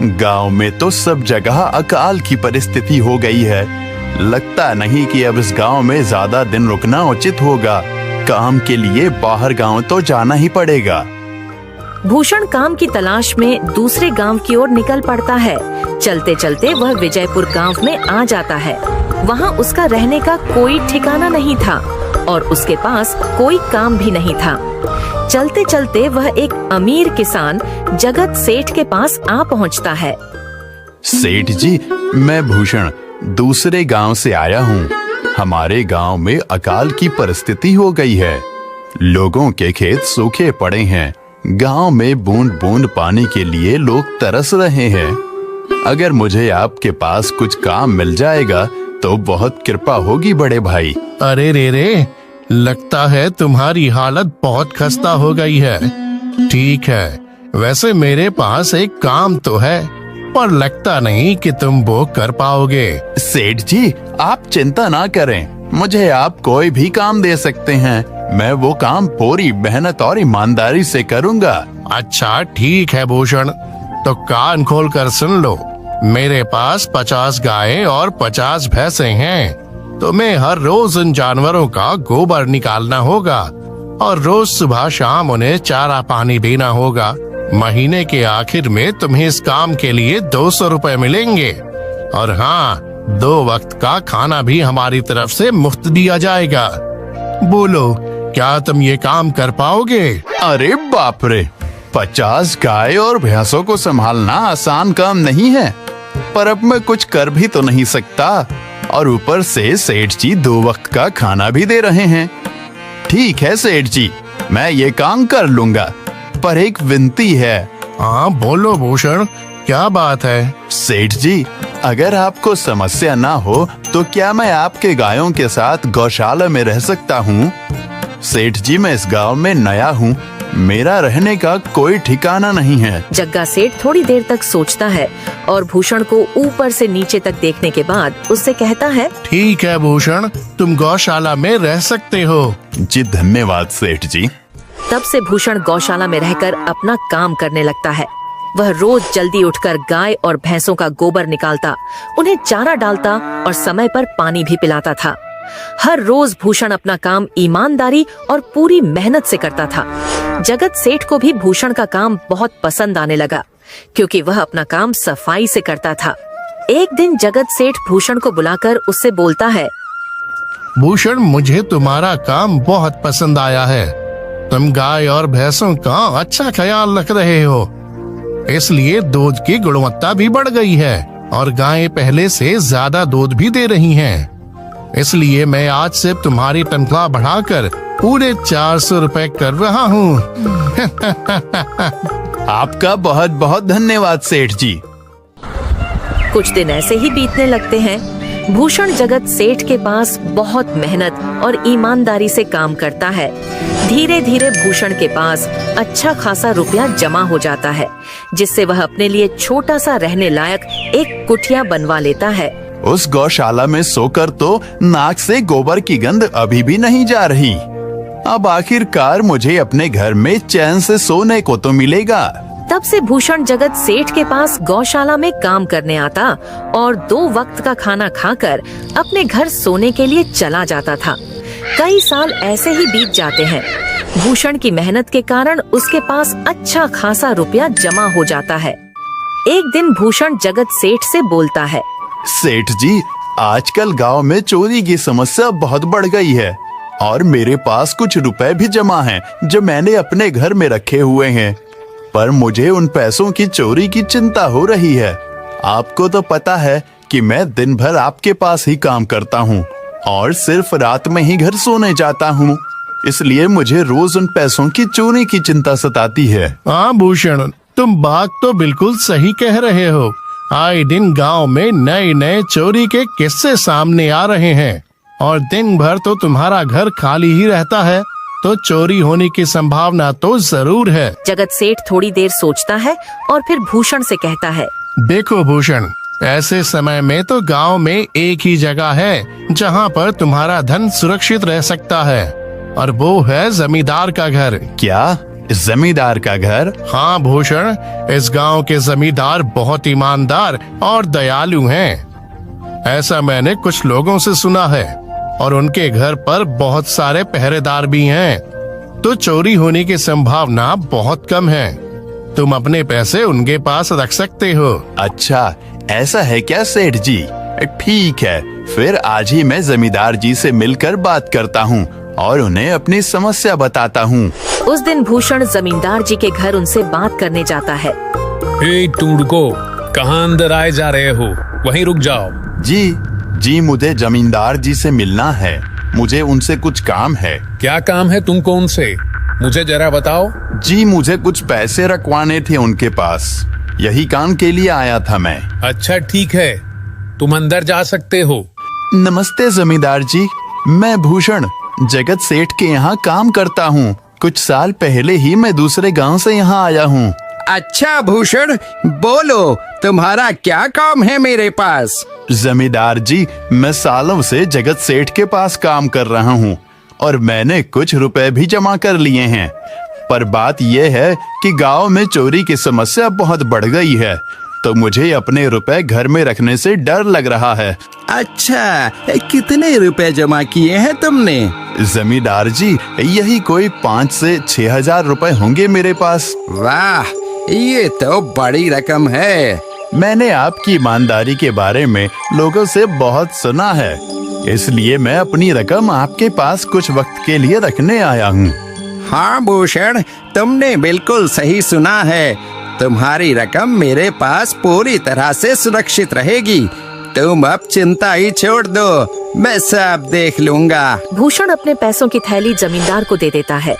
गांव में तो सब जगह अकाल की परिस्थिति हो गई है। लगता नहीं कि अब इस गांव में ज्यादा दिन रुकना उचित होगा। काम के लिए बाहर गांव तो जाना ही पड़ेगा। भूषण काम की तलाश में दूसरे गांव की ओर निकल पड़ता है। चलते चलते वह विजयपुर गांव में आ जाता है। वहां उसका रहने का कोई ठिकाना नहीं था और उसके पास कोई काम भी नहीं था। चलते चलते वह एक अमीर किसान जगत सेठ के पास आ पहुंचता है। सेठ जी, मैं भूषण दूसरे गांव से आया हूँ। हमारे गांव में अकाल की परिस्थिति हो गई है। लोगों के खेत सूखे पड़े हैं। गांव में बूंद बूंद पानी के लिए लोग तरस रहे हैं। अगर मुझे आपके पास कुछ काम मिल जाएगा तो बहुत कृपा होगी बड़े भाई। अरे रे, लगता है तुम्हारी हालत बहुत खस्ता हो गई है। ठीक है, वैसे मेरे पास एक काम तो है, पर लगता नहीं कि तुम वो कर पाओगे। सेठ जी, आप चिंता ना करें। मुझे आप कोई भी काम दे सकते हैं। मैं वो काम पूरी मेहनत और ईमानदारी से करूंगा। अच्छा ठीक है भूषण, तो कान खोल कर सुन लो। मेरे पास 50 गायें और 50 भैंसे हैं। तुम्हें हर रोज उन जानवरों का गोबर निकालना होगा और रोज सुबह शाम उन्हें चारा पानी देना होगा। महीने के आखिर में तुम्हें इस काम के लिए 200 रुपए मिलेंगे। और हाँ, 2 वक्त का खाना भी हमारी तरफ से मुफ्त दिया जाएगा। बोलो, क्या तुम ये काम कर पाओगे? अरे बाप रे, 50 गाय और भैंसों को संभालना आसान काम नहीं है। पर अब मैं कुछ कर भी तो नहीं सकता और ऊपर से सेठ जी 2 वक्त का खाना भी दे रहे हैं। ठीक है सेठ जी, मैं ये काम कर लूंगा, पर एक विनती है। हाँ बोलो भूषण, क्या बात है? सेठ जी, अगर आपको समस्या ना हो तो क्या मैं आपके गायों के साथ गौशाला में रह सकता हूँ? सेठ जी, मैं इस गांव में नया हूँ। मेरा रहने का कोई ठिकाना नहीं है। जग्गा सेठ थोड़ी देर तक सोचता है और भूषण को ऊपर से नीचे तक देखने के बाद उससे कहता है, ठीक है भूषण, तुम गौशाला में रह सकते हो। जी धन्यवाद सेठ जी। तब से भूषण गौशाला में रहकर अपना काम करने लगता है। वह रोज जल्दी उठकर गाय और भैंसों का गोबर निकालता, उन्हें चारा डालता और समय पर पानी भी पिलाता था। हर रोज भूषण अपना काम ईमानदारी और पूरी मेहनत से करता था। जगत सेठ को भी भूषण का काम बहुत पसंद आने लगा, क्योंकि वह अपना काम सफाई से करता था। एक दिन जगत सेठ भूषण को बुलाकर उससे बोलता है, भूषण, मुझे तुम्हारा काम बहुत पसंद आया है। तुम गाय और भैंसों का अच्छा ख्याल रख रहे हो, इसलिए दूध की गुणवत्ता भी बढ़ गई है और गायें पहले से ज्यादा दूध भी दे रही हैं। इसलिए मैं आज से तुम्हारी तनख्वाह बढ़ाकर पूरे 400 रुपए कर रहा हूँ। आपका बहुत बहुत धन्यवाद सेठ जी। कुछ दिन ऐसे ही बीतने लगते हैं। भूषण जगत सेठ के पास बहुत मेहनत और ईमानदारी से काम करता है। धीरे धीरे भूषण के पास अच्छा खासा रुपया जमा हो जाता है, जिससे वह अपने लिए छोटा सा रहने लायक एक कुटिया बनवा लेता है। उस गौशाला में सोकर तो नाक से गोबर की गंध अभी भी नहीं जा रही। अब आखिरकार मुझे अपने घर में चैन से सोने को तो मिलेगा। तब से भूषण जगत सेठ के पास गौशाला में काम करने आता और 2 वक्त का खाना खाकर अपने घर सोने के लिए चला जाता था। कई साल ऐसे ही बीत जाते हैं। भूषण की मेहनत के कारण उसके पास अच्छा खासा रुपया जमा हो जाता है। एक दिन भूषण जगत सेठ से बोलता है, सेठ जी, आजकल गांव में चोरी की समस्या बहुत बढ़ गई है और मेरे पास कुछ रुपए भी जमा हैं जो मैंने अपने घर में रखे हुए हैं, पर मुझे उन पैसों की चोरी की चिंता हो रही है। आपको तो पता है कि मैं दिन भर आपके पास ही काम करता हूँ और सिर्फ रात में ही घर सोने जाता हूँ, इसलिए मुझे रोज उन पैसों की चोरी की चिंता सताती है। हाँ भूषण, तुम बात तो बिल्कुल सही कह रहे हो। आए दिन गांव में नए नए चोरी के किस्से सामने आ रहे हैं और दिन भर तो तुम्हारा घर खाली ही रहता है, तो चोरी होने की संभावना तो जरूर है। जगत सेठ थोड़ी देर सोचता है और फिर भूषण से कहता है, देखो भूषण, ऐसे समय में तो गांव में एक ही जगह है जहां पर तुम्हारा धन सुरक्षित रह सकता है, और वो है जमींदार का घर। क्या जमींदार का घर? हाँ भूषण, इस गांव के जमींदार बहुत ईमानदार और दयालु हैं। ऐसा मैंने कुछ लोगों से सुना है और उनके घर पर बहुत सारे पहरेदार भी हैं, तो चोरी होने की संभावना बहुत कम है। तुम अपने पैसे उनके पास रख सकते हो। अच्छा, ऐसा है क्या सेठ जी? ठीक है, फिर आज ही मैं जमींदार जी से मिलकर बात करता हूँ और उन्हें अपनी समस्या बताता हूँ। उस दिन भूषण जमींदार जी के घर उनसे बात करने जाता है। तुम रुको, कहाँ अंदर आए जा रहे हो? वहीं रुक जाओ। जी, मुझे जमींदार जी से मिलना है। मुझे उनसे कुछ काम है। क्या काम है तुमको उनसे? मुझे जरा बताओ। जी, मुझे कुछ पैसे रखवाने थे उनके पास, यही काम के लिए आया था मैं। अच्छा ठीक है, तुम अंदर जा सकते हो। नमस्ते जमींदार जी, मैं भूषण जगत सेठ के यहाँ काम करता हूँ। कुछ साल पहले ही मैं दूसरे गांव से यहाँ आया हूँ। अच्छा भूषण, बोलो तुम्हारा क्या काम है मेरे पास? जमींदार जी, मैं सालों से जगत सेठ के पास काम कर रहा हूँ और मैंने कुछ रुपए भी जमा कर लिए हैं, पर बात यह है कि गांव में चोरी की समस्या बहुत बढ़ गई है, तो मुझे अपने रुपए घर में रखने से डर लग रहा है। अच्छा, कितने रुपए जमा किए हैं तुमने? जमींदार जी, यही कोई 5 से 6 हजार रुपए होंगे मेरे पास। वाह, ये तो बड़ी रकम है। मैंने आपकी ईमानदारी के बारे में लोगों से बहुत सुना है, इसलिए मैं अपनी रकम आपके पास कुछ वक्त के लिए रखने आया हूँ। हाँ भूषण, तुमने बिल्कुल सही सुना है। तुम्हारी रकम मेरे पास पूरी तरह से सुरक्षित रहेगी। तुम अब चिंता ही छोड़ दो, मैं सब देख लूंगा। भूषण अपने पैसों की थैली जमींदार को दे देता है।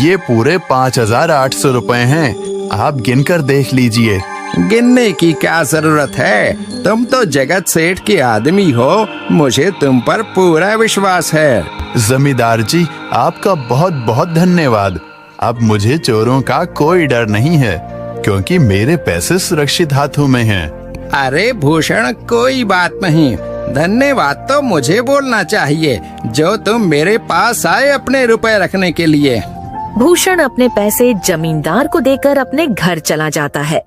ये पूरे 5,800 रुपए हैं, आप गिनकर देख लीजिए। गिनने की क्या जरूरत है? तुम तो जगत सेठ के आदमी हो, मुझे तुम पर पूरा विश्वास है। जमींदार जी, आपका बहुत बहुत धन्यवाद। अब मुझे चोरों का कोई डर नहीं है, क्योंकि मेरे पैसे सुरक्षित हाथों में हैं। अरे भूषण, कोई बात नहीं, धन्यवाद तो मुझे बोलना चाहिए, जो तुम मेरे पास आए अपने रुपए रखने के लिए। भूषण अपने पैसे जमींदार को देकर अपने घर चला जाता है।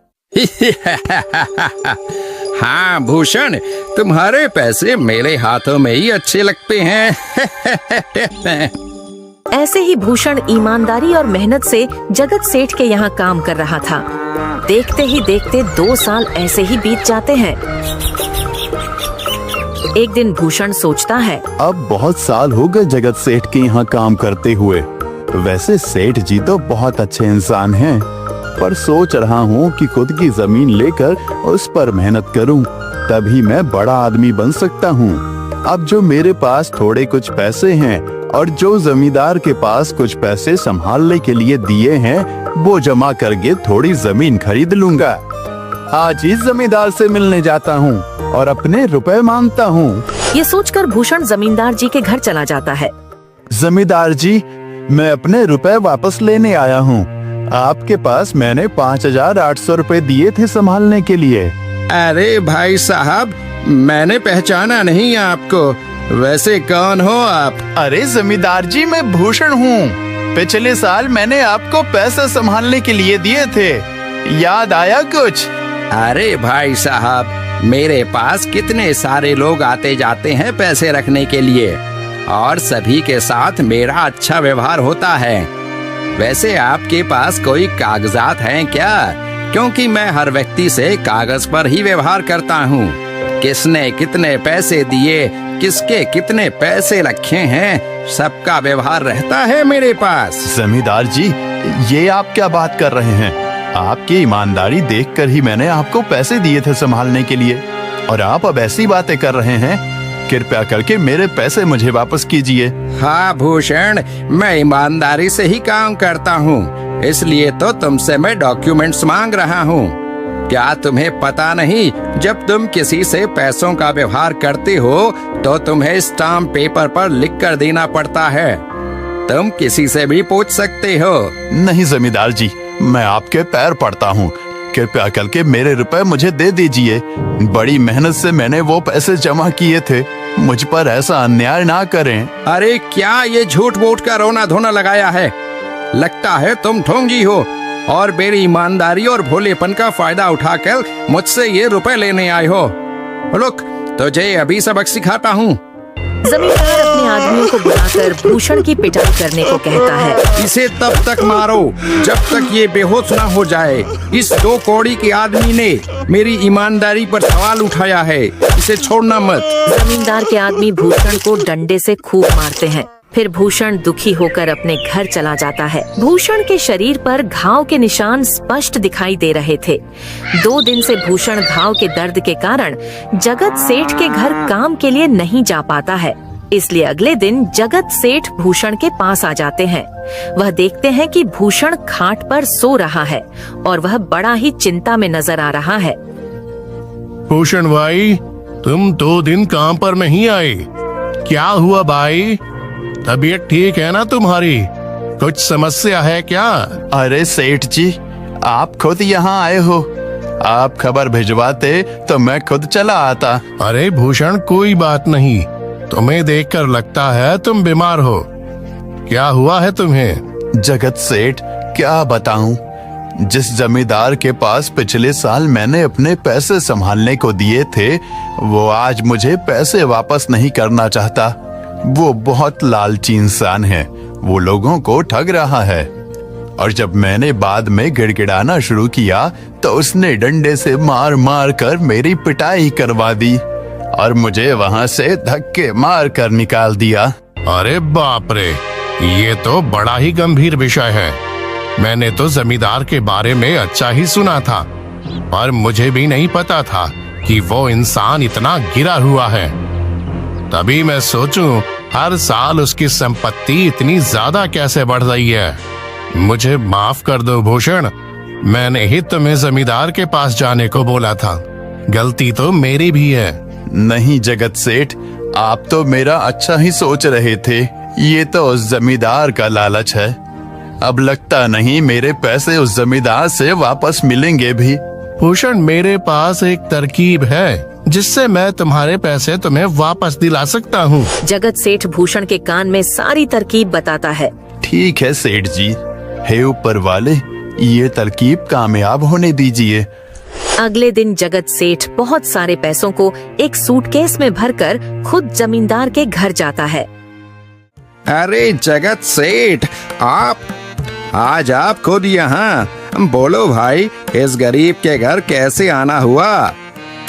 हाँ भूषण, तुम्हारे पैसे मेरे हाथों में ही अच्छे लगते हैं। ऐसे ही भूषण ईमानदारी और मेहनत से जगत सेठ के यहाँ काम कर रहा था। देखते ही देखते 2 साल ऐसे ही बीत जाते हैं। एक दिन भूषण सोचता है, अब बहुत साल हो गए जगत सेठ के यहाँ काम करते हुए। वैसे सेठ जी तो बहुत अच्छे इंसान हैं, पर सोच रहा हूँ कि खुद की जमीन लेकर उस पर मेहनत करूँ, तभी मैं बड़ा आदमी बन सकता हूँ। अब जो मेरे पास थोड़े कुछ पैसे हैं और जो जमींदार के पास कुछ पैसे संभालने के लिए दिए हैं, वो जमा करके थोड़ी जमीन खरीद लूंगा। आज ही जमींदार से मिलने जाता हूँ और अपने रुपए मांगता हूँ। ये सोचकर भूषण जमींदार जी के घर चला जाता है। जमींदार जी, मैं अपने रुपए वापस लेने आया हूँ। आपके पास मैंने 5,800 रुपए दिए थे संभालने के लिए। अरे भाई साहब, मैंने पहचाना नहीं आपको, वैसे कौन हो आप? अरे जमींदार जी, मैं भूषण हूँ। पिछले साल मैंने आपको पैसे संभालने के लिए दिए थे, याद आया कुछ? अरे भाई साहब, मेरे पास कितने सारे लोग आते जाते हैं पैसे रखने के लिए, और सभी के साथ मेरा अच्छा व्यवहार होता है। वैसे आपके पास कोई कागजात हैं क्या? क्योंकि मैं हर व्यक्ति से कागज पर ही व्यवहार करता हूँ। किसने कितने पैसे दिए, किसके कितने पैसे रखे हैं, सबका व्यवहार रहता है मेरे पास। जमींदार जी, ये आप क्या बात कर रहे हैं? आपकी ईमानदारी देखकर ही मैंने आपको पैसे दिए थे संभालने के लिए, और आप अब ऐसी बातें कर रहे हैं। कृपया करके मेरे पैसे मुझे वापस कीजिए। हाँ भूषण, मैं ईमानदारी से ही काम करता हूँ, इसलिए तो तुमसे मैं डॉक्यूमेंट्स मांग रहा हूँ। क्या तुम्हें पता नहीं, जब तुम किसी से पैसों का व्यवहार करते हो तो तुम्हें स्टाम्प पेपर पर लिख कर देना पड़ता है। तुम किसी से भी पूछ सकते हो। नहीं जमींदार जी, मैं आपके पैर पड़ता हूँ, कृपया करके मेरे रुपए मुझे दे दीजिए। बड़ी मेहनत से मैंने वो पैसे जमा किए थे, मुझ पर ऐसा अन्याय ना करें। अरे क्या ये झूठ मूठ का रोना धोना लगाया है? लगता है तुम ढोंगी हो और मेरी ईमानदारी और भोलेपन का फायदा उठाकर मुझसे ये रुपए लेने आए हो। रुक, तुझे अभी सबक सिखाता हूँ। जमींदार अपने आदमियों को बुलाकर भूषण की पिटाई करने को कहता है। इसे तब तक मारो जब तक ये बेहोश ना हो जाए। इस 2 कौड़ी के आदमी ने मेरी ईमानदारी पर सवाल उठाया है, इसे छोड़ना मत। जमींदार के आदमी भूषण को डंडे से खूब मारते हैं। फिर भूषण दुखी होकर अपने घर चला जाता है। भूषण के शरीर पर घाव के निशान स्पष्ट दिखाई दे रहे थे। 2 दिन से भूषण घाव के दर्द के कारण जगत सेठ के घर काम के लिए नहीं जा पाता है। इसलिए अगले दिन जगत सेठ भूषण के पास आ जाते हैं। वह देखते हैं कि भूषण खाट पर सो रहा है और वह बड़ा ही चिंता में नजर आ रहा है। भूषण भाई, तुम 2 दिन काम पर नहीं आए, क्या हुआ भाई? तबीयत ठीक है ना तुम्हारी? कुछ समस्या है क्या? अरे सेठ जी, आप खुद यहाँ आए हो। आप खबर भिजवाते तो मैं खुद चला आता। अरे भूषण, कोई बात नहीं, तुम्हें देखकर लगता है तुम बीमार हो। क्या हुआ है तुम्हें? जगत सेठ, क्या बताऊं, जिस जमींदार के पास पिछले साल मैंने अपने पैसे संभालने को दिए थे, वो आज मुझे पैसे वापस नहीं करना चाहता। वो बहुत लालची इंसान है, वो लोगों को ठग रहा है। और जब मैंने बाद में गिड़गिड़ाना शुरू किया तो उसने डंडे से मार मार कर मेरी पिटाई करवा दी और मुझे वहां से धक्के मार कर निकाल दिया। अरे बाप रे, ये तो बड़ा ही गंभीर विषय है। मैंने तो जमींदार के बारे में अच्छा ही सुना था, पर मुझे भी नहीं पता था कि वो इंसान इतना गिरा हुआ है। तभी मैं सोचूं, हर साल उसकी संपत्ति इतनी ज्यादा कैसे बढ़ रही है। मुझे माफ कर दो भूषण, मैंने ही तुम्हें जमींदार के पास जाने को बोला था। गलती तो मेरी भी है। नहीं जगत सेठ, आप तो मेरा अच्छा ही सोच रहे थे। ये तो उस जमींदार का लालच है। अब लगता नहीं मेरे पैसे उस जमींदार से वापस मिलेंगे भी। भूषण, मेरे पास एक तरकीब है जिससे मैं तुम्हारे पैसे तुम्हें वापस दिला सकता हूँ। जगत सेठ भूषण के कान में सारी तरकीब बताता है। ठीक है सेठ जी, हे ऊपर वाले, ये तरकीब कामयाब होने दीजिए। अगले दिन जगत सेठ बहुत सारे पैसों को एक सूटकेस में भरकर खुद जमींदार के घर जाता है। अरे जगत सेठ, आज आप खुद यहाँ? बोलो भाई, इस गरीब के घर कैसे आना हुआ?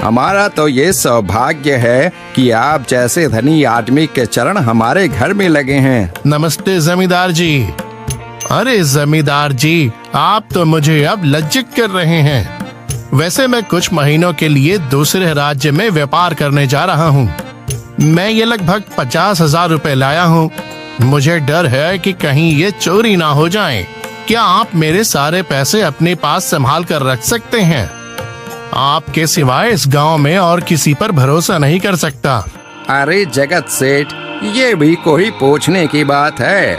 हमारा तो ये सौभाग्य है कि आप जैसे धनी आदमी के चरण हमारे घर में लगे हैं। नमस्ते जमींदार जी। अरे जमींदार जी, आप तो मुझे अब लज्जित कर रहे हैं। वैसे मैं कुछ महीनों के लिए दूसरे राज्य में व्यापार करने जा रहा हूँ। मैं ये लगभग 50,000 रुपए लाया हूँ। मुझे डर है कि कहीं ये चोरी ना हो जाए। क्या आप मेरे सारे पैसे अपने पास संभाल कर रख सकते हैं? आपके सिवाय इस गांव में और किसी पर भरोसा नहीं कर सकता। अरे जगत सेठ, ये भी कोई पूछने की बात है?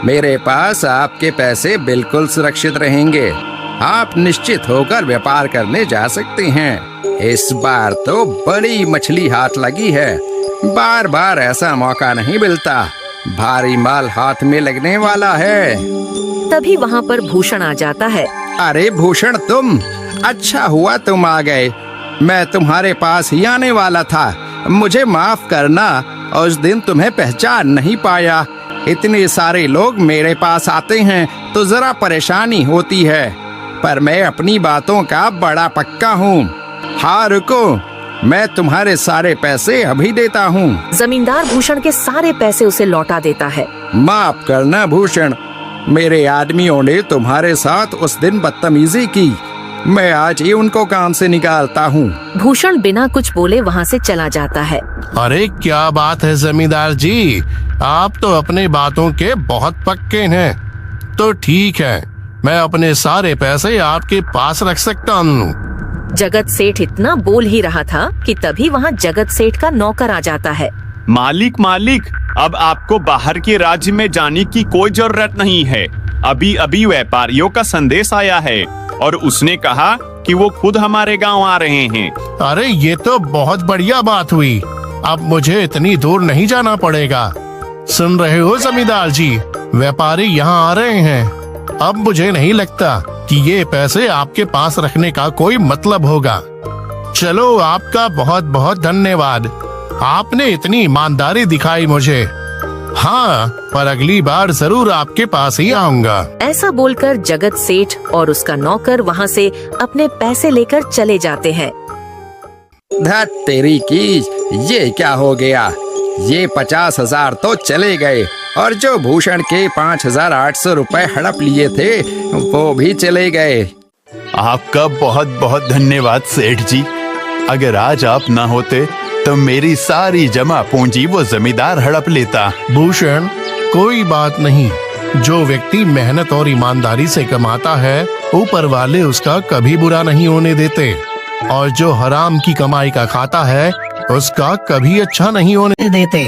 मेरे पास आपके पैसे बिल्कुल सुरक्षित रहेंगे। आप निश्चित होकर व्यापार करने जा सकते हैं। इस बार तो बड़ी मछली हाथ लगी है। बार बार ऐसा मौका नहीं मिलता। भारी माल हाथ में लगने वाला है। तभी वहाँ पर भूषण आ जाता है। अरे भूषण, तुम? अच्छा हुआ तुम आ गए। मैं तुम्हारे पास ही आने वाला था। मुझे माफ करना, उस दिन तुम्हें पहचान नहीं पाया। इतने सारे लोग मेरे पास आते हैं तो जरा परेशानी होती है, पर मैं अपनी बातों का बड़ा पक्का हूँ। हाँ रुको, मैं तुम्हारे सारे पैसे अभी देता हूँ। जमींदार भूषण के सारे पैसे उसे लौटा देता है। माफ करना भूषण, मेरे आदमियों ने तुम्हारे साथ उस दिन बदतमीजी की। मैं आज ही उनको काम से निकालता हूँ। भूषण बिना कुछ बोले वहाँ से चला जाता है। अरे क्या बात है जमींदार जी, आप तो अपने बातों के बहुत पक्के हैं। तो ठीक है, मैं अपने सारे पैसे आपके पास रख सकता हूँ। जगत सेठ इतना बोल ही रहा था कि तभी वहाँ जगत सेठ का नौकर आ जाता है। मालिक, अब आपको बाहर के राज्य में जाने की कोई जरूरत नहीं है। अभी अभी व्यापारियों का संदेश आया है और उसने कहा कि वो खुद हमारे गांव आ रहे हैं। अरे ये तो बहुत बढ़िया बात हुई। अब मुझे इतनी दूर नहीं जाना पड़ेगा। सुन रहे हो जमींदार जी, व्यापारी यहाँ आ रहे हैं। अब मुझे नहीं लगता कि ये पैसे आपके पास रखने का कोई मतलब होगा। चलो, आपका बहुत बहुत धन्यवाद, आपने इतनी ईमानदारी दिखाई मुझे। हाँ, पर अगली बार जरूर आपके पास ही आऊंगा। ऐसा बोलकर जगत सेठ और उसका नौकर वहाँ से अपने पैसे लेकर चले जाते हैं। धत तेरी की, ये क्या हो गया? ये 50,000 तो चले गए और जो भूषण के 5,800 रुपए हड़प लिए थे वो भी चले गए। आपका बहुत बहुत धन्यवाद सेठ जी। अगर आज आप ना होते तो मेरी सारी जमा पूंजी वो जमींदार हड़प लेता। भूषण, कोई बात नहीं। जो व्यक्ति मेहनत और ईमानदारी से कमाता है, ऊपर वाले उसका कभी बुरा नहीं होने देते, और जो हराम की कमाई का खाता है उसका कभी अच्छा नहीं होने देते।